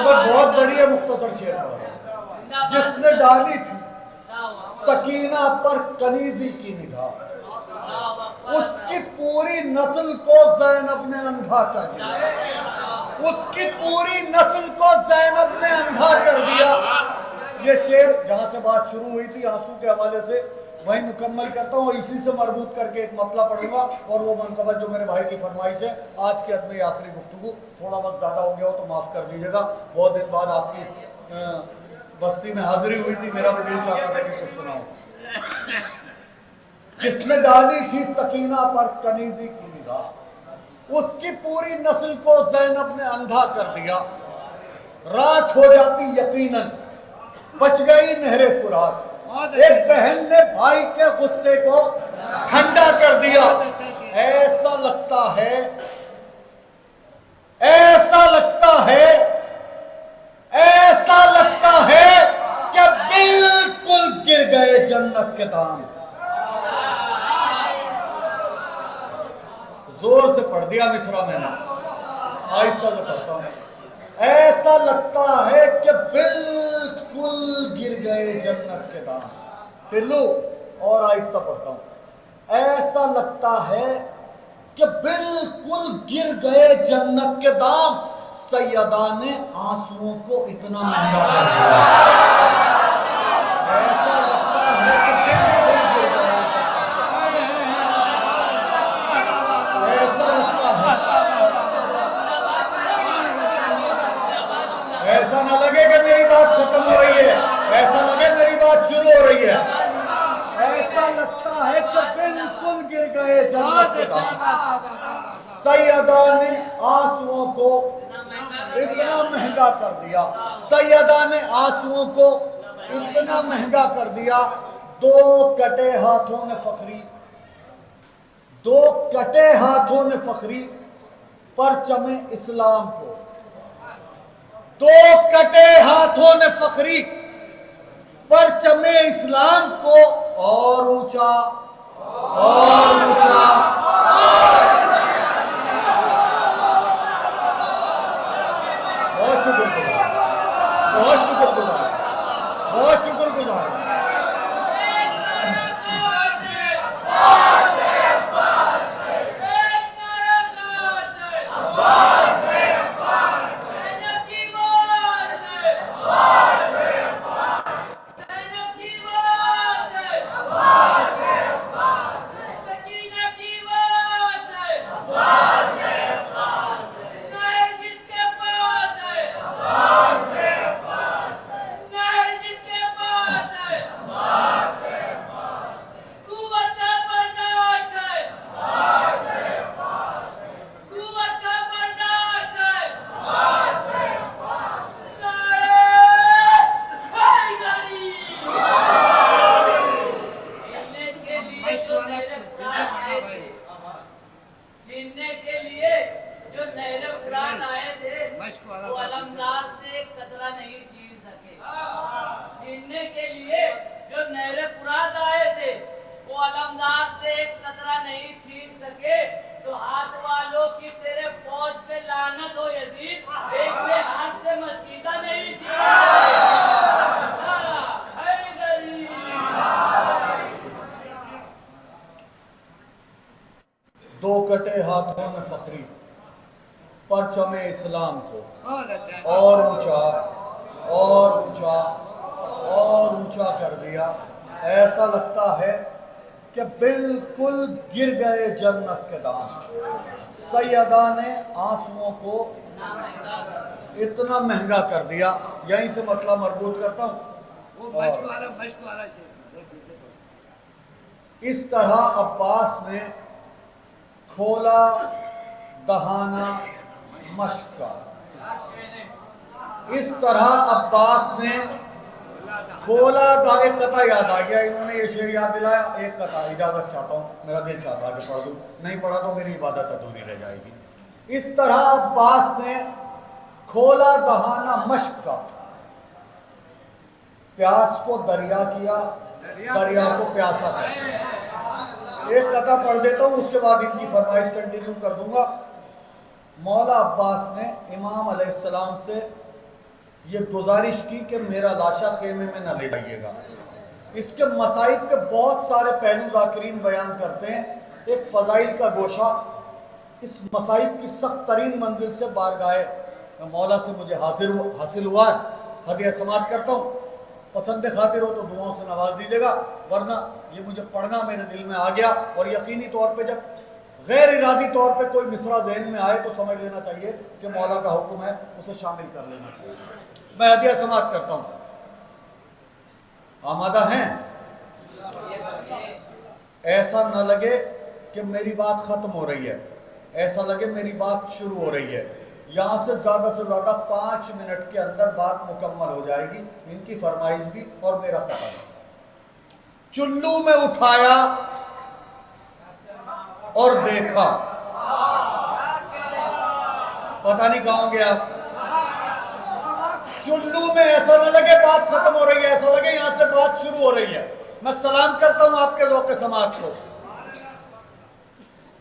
बहुत बढ़िया मुख्तसर शेर है। जिसने डाली थी सकीना पर कनीजी की निगाह, उसकी पूरी नस्ल को ज़ैनब ने अंधा कर दिया, उसकी पूरी नस्ल को ज़ैनब ने अंधा कर दिया। ये शेर जहां से बात शुरू हुई थी आंसू के हवाले से, वही मुकम्मल करता हूँ और इसी से मरबूत करके एक मतला पढ़ूंगा और वो मनकबत जो मेरे भाई की फरमाइश है। आज के अदमी आखिरी गुफ्तगू, थोड़ा बहुत ज़्यादा हो गया हो तो माफ़ कर दीजिएगा। बहुत दिन बाद आपकी बस्ती में हाजिरी हुई थी, मेरा भी दिल चाहता था कि कुछ सुनाऊं। जिसने डाली थी सकीना पर कनीजी की निगाह, उसकी पूरी नस्ल को ज़ैनब ने अंधा कर दिया। रात हो जाती यकीनन, बच गई नहरे फुरात। एक बहन ने भाई के गुस्से को ठंडा कर दिया। ऐसा लगता है, ऐसा लगता है, ऐसा लगता है कि बिल्कुल गिर गए जन्नत के दाम। जोर से पढ़ दिया मिसरा मैंने, आहिस्ता से पढ़ता हूं। ऐसा लगता है कि बिल्कुल गिर गए जन्नत के दाम। फिर लो और आहिस्ता पढ़ता हूं। ऐसा लगता है कि बिल्कुल गिर गए जन्नत के दाम, सैयदा ने आंसुओं को इतना महंगा कर दिया। ऐसा लगता है कि बिल्कुल गिर गए, ऐसा लगता है, ऐसा ना लगे कि मेरी बात खत्म हो रही है, ऐसा लगे मेरी बात शुरू हो रही है। ऐसा लगता है कि बिल्कुल गिर गए जन्नत के दाम, सैयदा ने आंसुओं को इतना महंगा कर दिया, सैयदा ने आंसुओं को इतना महंगा कर दिया। दो कटे हाथों ने फखरी, दो कटे हाथों ने फखरी परचमे इस्लाम को, दो कटे हाथों ने फखरी परचमे इस्लाम को और ऊंचा, और ऊंचा, बहुत शुक्रगुजार, बहुत शुक्रगुजार, बहुत शुक्रगुजार। छीनने के लिए जो नहरे फुरात आए थे वो अलमदार से कतरा नहीं छीन सके। छीनने के लिए जो नहर फुरात आए थे वो अलमदार से एक कतरा नहीं छीन सके, तो हाथ वालों की तेरे फौज पे लानत हो यजीद, एक ने हाथ से मस्कीदा नहीं छीना। दो कटे हाथों में फखरी परचमे इस्लाम को बहुत अच्छा। और ऊंचा और ऊंचा और ऊंचा कर दिया। ऐसा लगता है कि बिल्कुल गिर गए जन्नत के दाम। सैयदा ने आंसुओं को इतना महंगा कर दिया। यहीं से मतलब मरबूत करता हूँ। वो मश्क वाला इस तरह अब्बास ने खोला दहाना मश्क का। इस तरह अब्बास ने खोला एक कथा याद आ गया, इन्होंने ये शेर याद दिलाया। एक कथा इजाजत चाहता हूँ, मेरा दिल चाहता है कि पढ़ दूँ, नहीं पढ़ा तो मेरी इबादत अधूरी रह जाएगी। इस तरह अब्बास ने खोला दहाना मश्क का, प्यास को दरिया किया, दरिया को प्यासा किया। एक कथा पढ़ देता हूँ, उसके बाद इनकी फरमाइश कंटिन्यू कर दूंगा। मौला अब्बास ने इमाम अलैहिस्सलाम से ये गुजारिश की कि मेरा लाशा खेमे में न ले जाइएगा। इसके मसाइब के बहुत सारे पहलू ज़ाकिरीन बयान करते हैं। एक फ़ज़ाइल का गोशा इस मसाइब की सख्त तरीन मंजिल से बारगाह मौला से मुझे हासिल हुआ है। हदिया समात करता हूँ, पसंद खातिर हो तो दुआओं से नवाज दीजिएगा, वरना ये मुझे पढ़ना मेरे दिल में आ गया। और यकीनी तौर पे जब गैर इरादी तौर पे कोई मिसरा ज़हन में आए तो समझ लेना चाहिए कि मौला का हुक्म है, उसे शामिल कर लेना चाहिए। मैं हदिया समात करता हूँ। आमादा हैं? ऐसा न लगे कि मेरी बात खत्म हो रही है, ऐसा लगे मेरी बात शुरू हो रही है। यहाँ से ज़्यादा 5 मिनट के अंदर बात मुकम्मल हो जाएगी। इनकी फरमाइश भी और मेरा कहा। चुल्लू में उठाया और देखा, पता नहीं कहाँ गया। चुल्लू में ऐसा न लगे बात खत्म हो रही है, ऐसा लगे यहाँ से बात शुरू हो रही है। मैं सलाम करता हूं आपके लोग समाज को।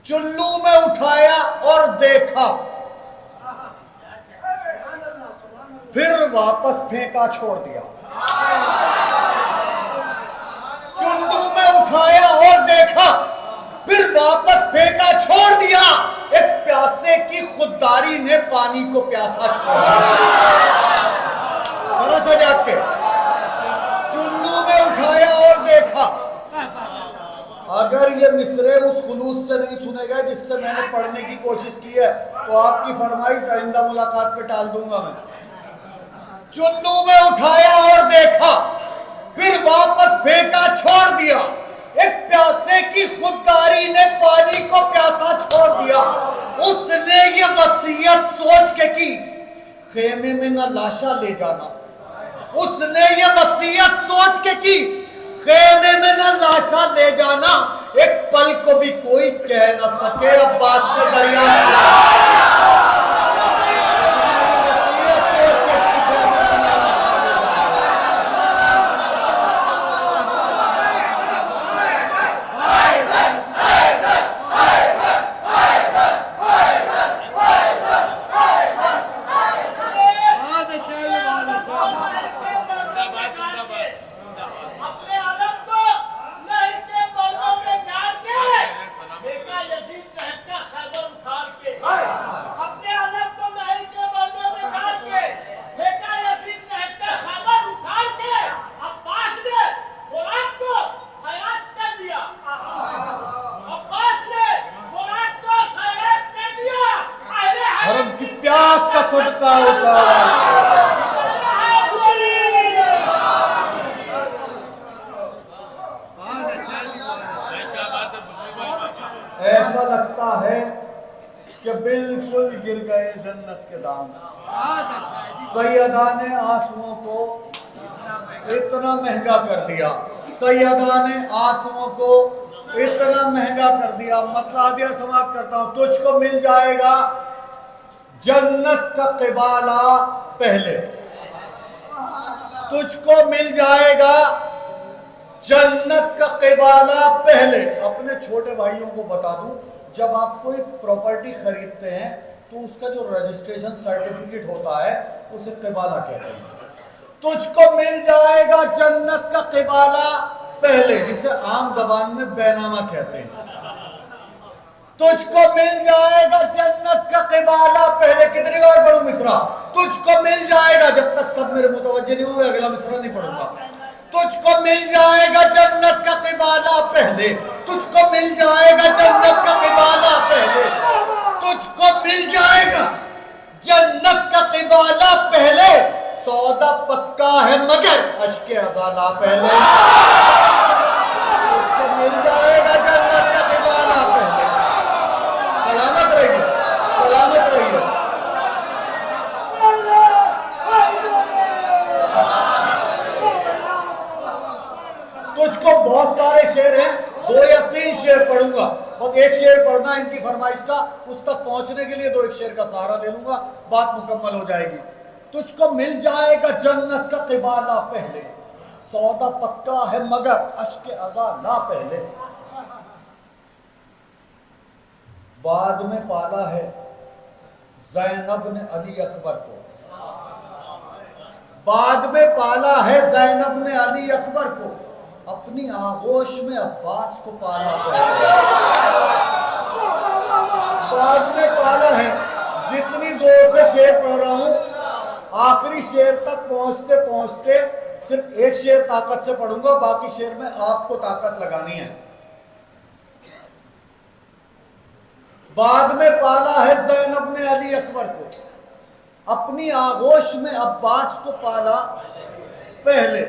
चुल्लू में उठाया और देखा, फिर वापस फेंका छोड़ दिया। चुल्लू में उठाया और देखा, फिर वापस फेंका छोड़ दिया। एक प्यासे की खुददारी ने पानी को प्यासा छोड़ दिया। थोड़ा सा जाग के, चुल्लू में उठाया और देखा। अगर ये मिसरे उस खुलूस से नहीं सुने गए जिससे मैंने पढ़ने की कोशिश की है तो आपकी फरमाइश आइंदा मुलाकात पे टाल दूंगा मैं। चुल्लू में उठाया और देखा, फिर वापस फेंका छोड़ दिया। एक प्यासे की खुददारी ने पानी को प्यासा छोड़ दिया। उसने ये वसीयत सोच के की, खेमे में न लाशा ले जाना। उसने ये वसीयत सोच के की, खेमे में न लाशा ले जाना। एक पल को भी कोई कह न सके अब्बास ने दरिया सदका होता है। ऐसा लगता है कि बिल्कुल गिर गए जन्नत के दाम। सैयदा ने आंसुओं को इतना महंगा कर दिया। सैयदा ने आंसुओं को इतना महंगा कर दिया। मतलब दिया समाप्त करता हूं। तुझको मिल जाएगा जन्नत का क़िबाला पहले, तुझको मिल जाएगा जन्नत का क़िबाला पहले अपने छोटे भाइयों को बता दूं, जब आप कोई प्रॉपर्टी खरीदते हैं तो उसका जो रजिस्ट्रेशन सर्टिफिकेट होता है उसे क़िबाला कहते हैं। तुझको मिल जाएगा जन्नत का क़िबाला पहले, जिसे आम जबान में बैनामा कहते हैं। तुझको मिल जाएगा जन्नत का क़िबाला पहले। कितनी बार पढ़ूं मिसरा? तुझको मिल जाएगा। जब तक सब मेरे मुतवज्जे नहीं हुए अगला मिसरा नहीं पढ़ूंगा। तुझको मिल जाएगा जन्नत का क़िबाला पहले, तुझको मिल जाएगा जन्नत का क़िबाला पहले, तुझको मिल जाएगा जन्नत का क़िबाला पहले। सौदा पक्का है मगर अश्के अज़ाला पहले। तुझको मिल जाएगा जन्नत का क़िबाला पहले। सलामत रहिए, सलामत रहिए। तुझको बहुत सारे शेर हैं, 2 या 3 शेर पढ़ूंगा, बस एक शेर पढ़ना इनकी फरमाइश का। उस तक पहुंचने के लिए 2-1 शेर का सहारा ले लूंगा, बात मुकम्मल हो जाएगी। तुझको मिल जाएगा जन्नत का क़िबाला पहले, सौदा पक्का है मगर अश्के अज़ाला पहले। बाद में पाला है ज़ैनब ने अली अकबर को, बाद में पाला है ज़ैनब ने अली अकबर को, अपनी आगोश में अब्बास को पाला पहले। बाद में पाला है। जितनी जोर से शेर पढ़ रहा हूं, आखिरी शेर तक पहुंचते पहुंचते सिर्फ एक शेर ताकत से पढ़ूंगा, बाकी शेर में आपको ताकत लगानी है। बाद में पाला है ज़ैनब ने अली अकबर को, अपनी आगोश में अब्बास को पाला पहले।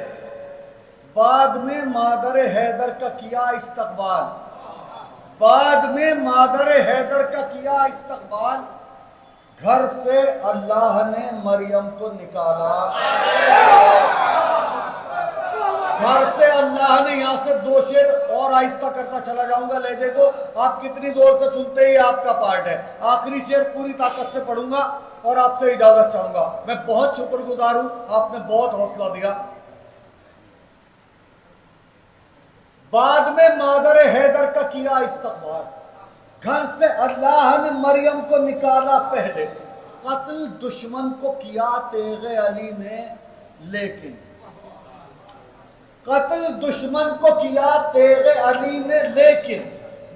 बाद में मादर हैदर का किया इस्तकबाल, बाद में मादर हैदर का किया इस्तकबाल, घर से अल्लाह ने मरियम को निकाला। घर से अल्लाह ने, यहां से 2 शेर और आहिस्ता करता चला जाऊंगा लहजे को, आप कितनी जोर से सुनते ही आपका पार्ट है। आखिरी शेर पूरी ताकत से पढ़ूंगा और आपसे इजाजत चाहूंगा। मैं बहुत शुक्रगुजार हूं, आपने बहुत हौसला दिया। बाद में मादर हैदर का किया इस्तकबाल, घर से अल्लाह ने मरियम को निकाला पहले। कत्ल दुश्मन को किया तेगे अली ने लेकिन, कत्ल दुश्मन को किया तेगे अली ने लेकिन।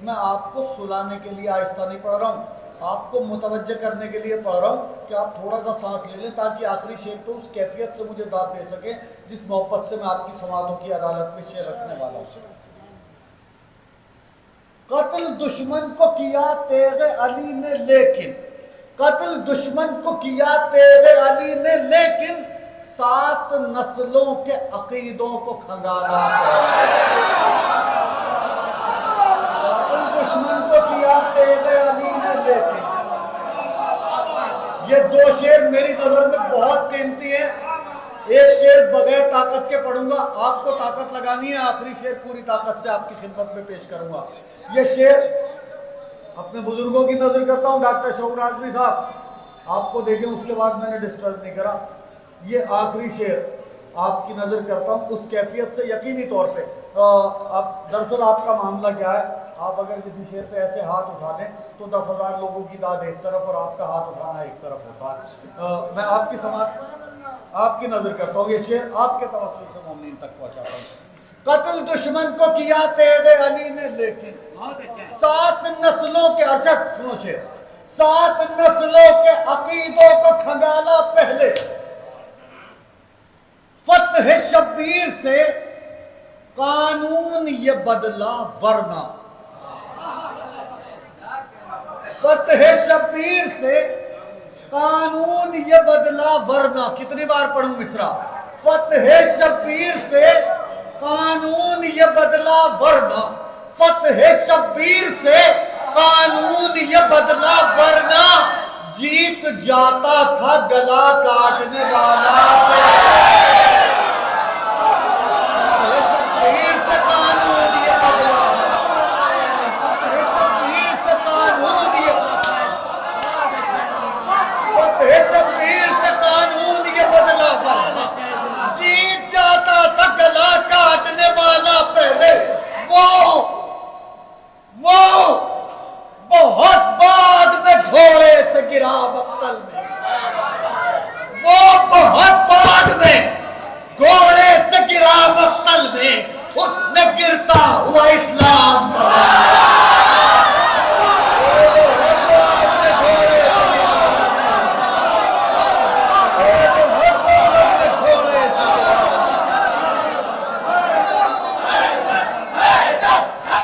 मैं आपको सुलाने के लिए आहिस्ता नहीं पढ़ रहा हूं, आपको मुतवज्जे करने के लिए पढ़ रहा हूं कि आप थोड़ा सा सांस ले लें, ताकि आखिरी शेर पे उस कैफियत से मुझे दाद दे सके जिस मोहब्बत से मैं आपकी समातों की अदालत में शेर रखने वाला हूं। कत्ल दुश्मन को किया तेरे अली ने लेकिन, कत्ल दुश्मन को किया तेरे अली ने लेकिन, 7 नस्लों के अकीदों को खंगाला। कत्ल दुश्मन को किया तेरे अली ने लेकिन। ये 2 शेर मेरी नजर में बहुत कीमती है। एक शेर बगैर ताकत के पढ़ूंगा, आपको ताकत लगानी है। आखिरी शेर पूरी ताकत से आपकी खिदमत में पेश करूंगा। ये शेर अपने बुजुर्गों की नजर करता हूं, डॉक्टर शऊर आजमी साहब, आपको देखें उसके बाद मैंने डिस्टर्ब नहीं करा। ये आखिरी शेर आपकी नजर करता हूं उस कैफियत से, यकीनी तौर पे आप दरअसल आपका मामला क्या है, आप अगर किसी शेर पे ऐसे हाथ उठा दें तो 10,000 लोगों की दाद एक तरफ और आपका हाथ उठाना एक तरफ होता है। मैं आपकी समाज आपकी नजर करता हूँ, ये शेर आपके तवज्जुह से मोमिन तक पहुंचाता हूँ। कत्ल दुश्मन को किया तेरे अली ने लेकिन, 7 नस्लों के, अरशद सुनो शेर, 7 नस्लों के अकीदों को खंगाला पहले। फतह शब्बीर से कानून ये बदला वरना, फतह शब्बीर से कानून ये बदला वरना। कितनी बार पढ़ूं मिसरा? फतह शब्बीर से कानून ये बदला वरना, फतह शब्बीर से कानून ये बदला वरना, जीत जाता था गला काटने वाला। शब्बीर से कानून ये बदला, शब्बीर से कानून ये, फतह शब्बीर से कानून ये बदला वरना, जीत जाता था गला काटने वाला। बहुत